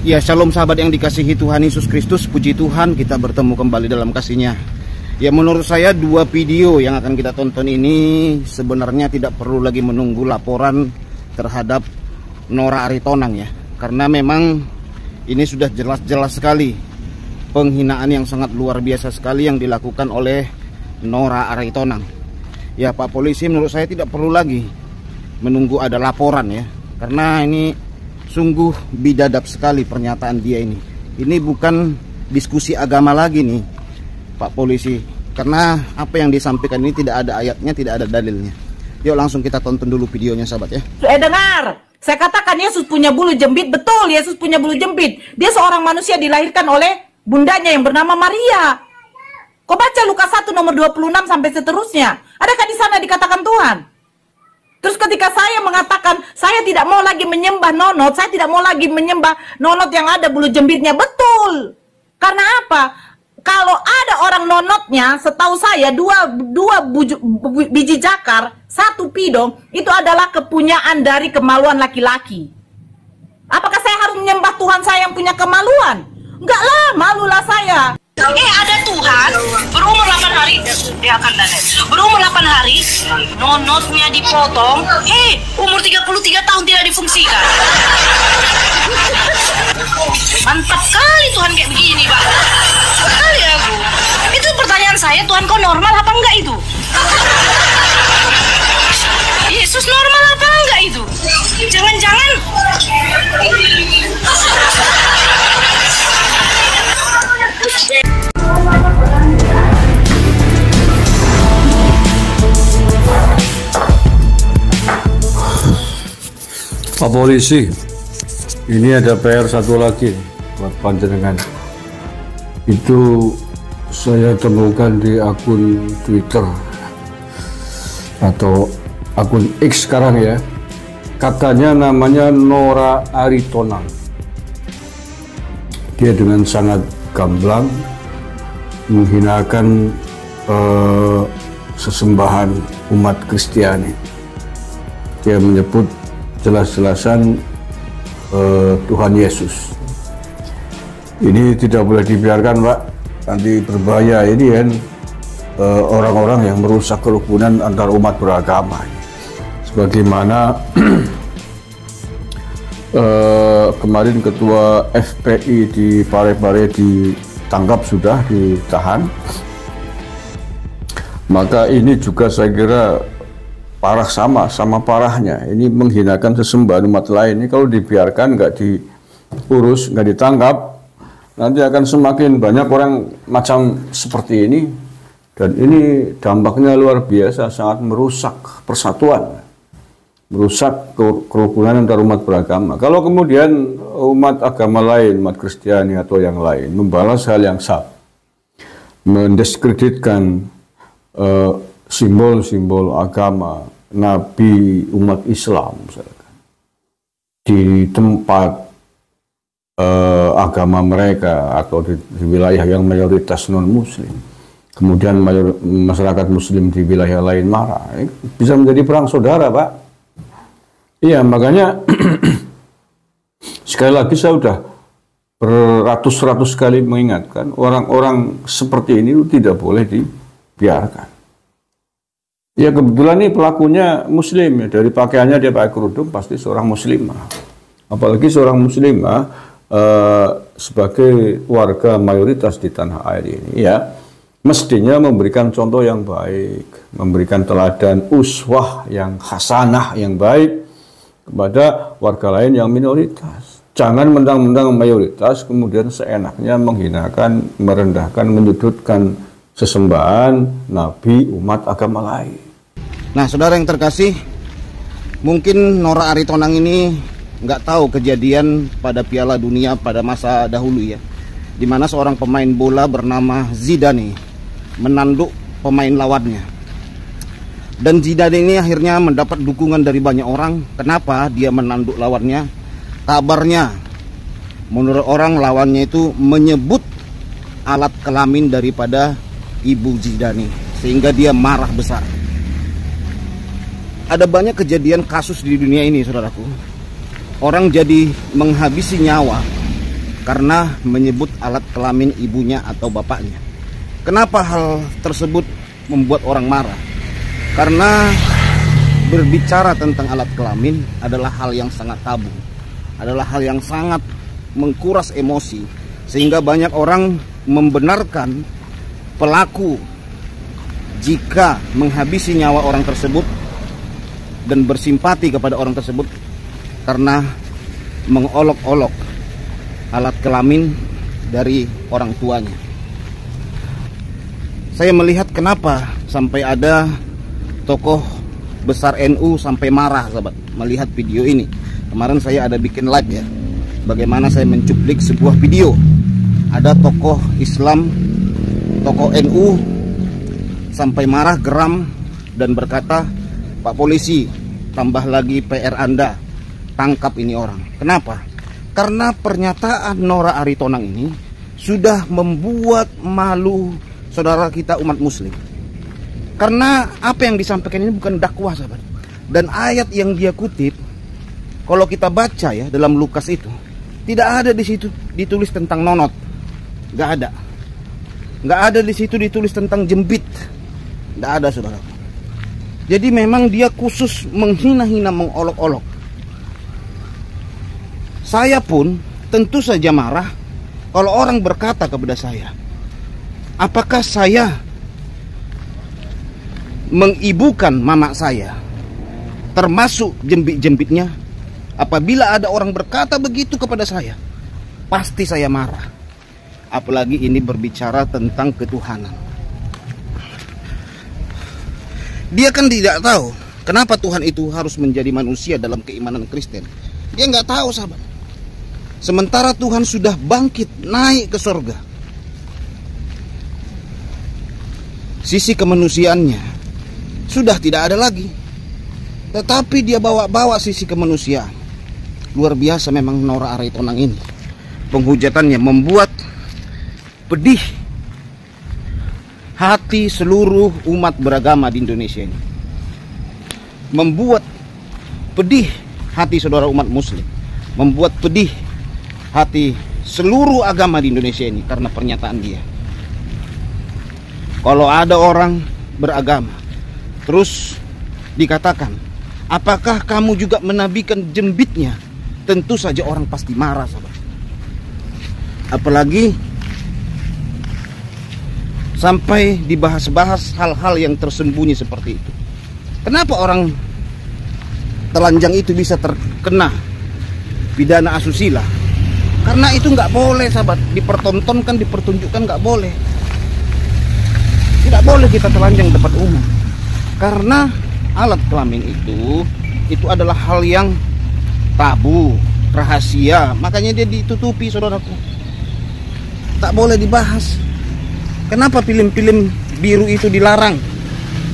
Ya, shalom sahabat yang dikasihi Tuhan Yesus Kristus. Puji Tuhan, kita bertemu kembali dalam kasih-Nya. Ya, menurut saya dua video yang akan kita tonton ini sebenarnya tidak perlu lagi menunggu laporan terhadap Nora Aritonang ya. Karena memang ini sudah jelas-jelas sekali penghinaan yang sangat luar biasa sekali yang dilakukan oleh Nora Aritonang. Ya, Pak Polisi, menurut saya tidak perlu lagi menunggu ada laporan ya. Karena ini sungguh bidadab sekali pernyataan dia ini. Ini bukan diskusi agama lagi nih, Pak Polisi. Karena apa yang disampaikan ini tidak ada ayatnya, tidak ada dalilnya. Yuk langsung kita tonton dulu videonya sahabat ya. Dengar, saya katakan Yesus punya bulu jembit. Betul, Yesus punya bulu jembit. Dia seorang manusia dilahirkan oleh bundanya yang bernama Maria. Kau baca Lukas 1 nomor 26 sampai seterusnya. Adakah di sana dikatakan Tuhan? Terus ketika saya mengatakan saya tidak mau lagi menyembah nonot, saya tidak mau lagi menyembah nonot yang ada bulu jembitnya, betul. Karena apa? Kalau ada orang nonotnya, setahu saya dua biji jakar, satu pidong, itu adalah kepunyaan dari kemaluan laki-laki. Apakah saya harus menyembah Tuhan saya yang punya kemaluan? Enggak lah, malulah saya. Ada Tuhan berumur 8 hari dia akan dandan. Berumur 8 hari nonotnya dipotong. Umur 33 tahun tidak difungsikan. Mantap kali Tuhan kayak begini, Pak. Sekali aku. Itu pertanyaan saya, Tuhan kok normal apa enggak itu? Yesus normal apa enggak itu? Jangan-jangan Pak Polisi, ini ada PR satu lagi buat panjenengan. Itu saya temukan di akun Twitter atau akun X sekarang ya. Katanya namanya Nora Aritonang. Dia dengan sangat gamblang menghinakan sesembahan umat Kristiani. Dia menyebut jelas-jelasan Tuhan Yesus. Ini tidak boleh dibiarkan, Pak. Nanti berbahaya ini kan, orang-orang yang merusak kerukunan antar umat beragama. Sebagaimana kemarin ketua FPI di Parepare ditangkap, sudah ditahan. Maka ini juga saya kira parah, sama parahnya. Ini menghinakan sesembahan umat lain. Ini kalau dibiarkan, nggak diurus, nggak ditangkap, nanti akan semakin banyak orang macam seperti ini. Dan ini dampaknya luar biasa, sangat merusak persatuan, merusak kerukunan antar umat beragama. Kalau kemudian umat agama lain, umat Kristiani atau yang lain membalas hal yang sama, mendiskreditkan simbol-simbol agama, nabi umat Islam misalkan, di tempat agama mereka atau di wilayah yang mayoritas non-muslim, kemudian masyarakat muslim di wilayah lain marah, bisa menjadi perang saudara, Pak. Iya, makanya sekali lagi saya sudah beratus-ratus kali mengingatkan, orang-orang seperti ini tidak boleh dibiarkan. Ya, kebetulan nih pelakunya muslim ya. Dari pakaiannya dia pakai kerudung, pasti seorang muslimah. Apalagi seorang muslimah sebagai warga mayoritas di tanah air ini ya, mestinya memberikan contoh yang baik, memberikan teladan uswah yang hasanah yang baik kepada warga lain yang minoritas. Jangan mentang-mentang mayoritas kemudian seenaknya menghinakan, merendahkan, menyudutkan sesembahan nabi umat agama lain. Nah, saudara yang terkasih, mungkin Nora Aritonang ini nggak tahu kejadian pada Piala Dunia pada masa dahulu ya, di mana seorang pemain bola bernama Zidane menanduk pemain lawannya. Dan Zidane ini akhirnya mendapat dukungan dari banyak orang. Kenapa dia menanduk lawannya? Kabarnya, menurut orang lawannya itu menyebut alat kelamin daripada ibu Zidane, sehingga dia marah besar. Ada banyak kejadian kasus di dunia ini, saudaraku. Orang jadi menghabisi nyawa karena menyebut alat kelamin ibunya atau bapaknya. Kenapa hal tersebut membuat orang marah? Karena berbicara tentang alat kelamin adalah hal yang sangat tabu, adalah hal yang sangat mengkuras emosi, sehingga banyak orang membenarkan pelaku jika menghabisi nyawa orang tersebut dan bersimpati kepada orang tersebut karena mengolok-olok alat kelamin dari orang tuanya. Saya melihat kenapa sampai ada tokoh besar NU sampai marah, sahabat, melihat video ini. Kemarin saya ada bikin live ya, bagaimana saya mencuplik sebuah video. Ada tokoh Islam, tokoh NU sampai marah, geram, dan berkata, "Pak polisi, tambah lagi PR Anda, tangkap ini orang." Kenapa? Karena pernyataan Nora Aritonang ini sudah membuat malu saudara kita umat muslim. Karena apa yang disampaikan ini bukan dakwah, sahabat. Dan ayat yang dia kutip, kalau kita baca ya dalam Lukas itu, tidak ada di situ ditulis tentang nonot. Nggak ada. Nggak ada di situ ditulis tentang jembit. Nggak ada, saudara. Jadi memang dia khusus menghina-hina, mengolok-olok. Saya pun tentu saja marah kalau orang berkata kepada saya, apakah saya mengibukan mama saya, termasuk jembit-jembitnya? Apabila ada orang berkata begitu kepada saya, pasti saya marah. Apalagi ini berbicara tentang ketuhanan. Dia kan tidak tahu kenapa Tuhan itu harus menjadi manusia dalam keimanan Kristen. Dia nggak tahu, sahabat. Sementara Tuhan sudah bangkit naik ke surga. Sisi kemanusiaannya sudah tidak ada lagi, tetapi dia bawa-bawa sisi kemanusiaan. Luar biasa memang Nora Aritonang ini. Penghujatannya membuat pedih hati seluruh umat beragama di Indonesia ini. Membuat pedih hati saudara umat muslim. Membuat pedih hati seluruh agama di Indonesia ini karena pernyataan dia. Kalau ada orang beragama terus dikatakan, apakah kamu juga menabikan jembitnya? Tentu saja orang pasti marah, sahabat. Apalagi sampai dibahas-bahas hal-hal yang tersembunyi seperti itu. Kenapa orang telanjang itu bisa terkena pidana asusila? Karena itu nggak boleh, sahabat. Dipertontonkan, dipertunjukkan, nggak boleh. Tidak boleh kita telanjang depan umum. Karena alat kelamin itu adalah hal yang tabu, rahasia. Makanya dia ditutupi, saudaraku. Tak boleh dibahas. Kenapa film-film biru itu dilarang?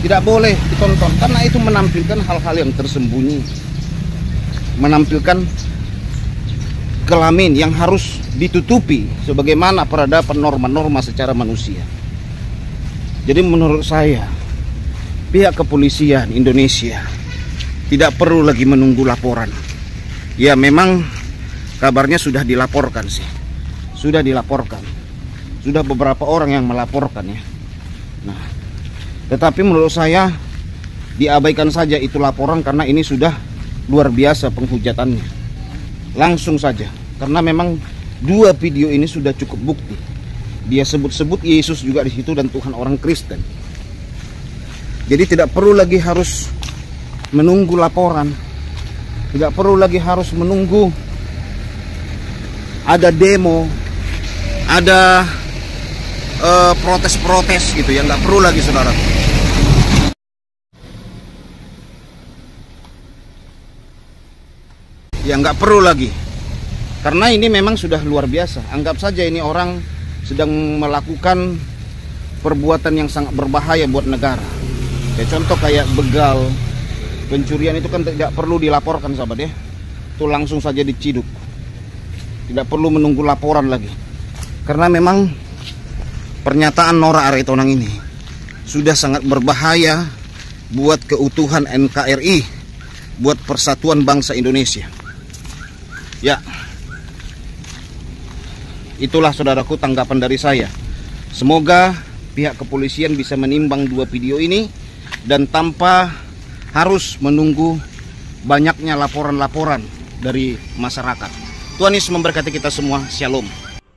Tidak boleh ditonton. Karena itu menampilkan hal-hal yang tersembunyi. Menampilkan kelamin yang harus ditutupi sebagaimana peradaban norma-norma secara manusia. Jadi menurut saya, pihak kepolisian Indonesia tidak perlu lagi menunggu laporan. Ya memang kabarnya sudah dilaporkan sih. Sudah dilaporkan. Sudah beberapa orang yang melaporkan ya. Nah, tetapi menurut saya diabaikan saja itu laporan karena ini sudah luar biasa penghujatannya. Langsung saja. Karena memang dua video ini sudah cukup bukti. Dia sebut-sebut Yesus juga di situ dan Tuhan orang Kristen. Jadi tidak perlu lagi harus menunggu laporan. Tidak perlu lagi harus menunggu ada demo, ada protes-protes gitu ya. Nggak perlu lagi, saudara. Ya nggak perlu lagi. Karena ini memang sudah luar biasa. Anggap saja ini orang sedang melakukan perbuatan yang sangat berbahaya buat negara. Ya, contoh kayak begal, pencurian itu kan tidak perlu dilaporkan, sahabat ya. Itu langsung saja diciduk. Tidak perlu menunggu laporan lagi. Karena memang pernyataan Nora Aritonang ini sudah sangat berbahaya buat keutuhan NKRI, buat persatuan bangsa Indonesia. Ya. Itulah saudaraku tanggapan dari saya. Semoga pihak kepolisian bisa menimbang dua video ini dan tanpa harus menunggu banyaknya laporan-laporan dari masyarakat. Tuhan Yesus memberkati kita semua. Shalom.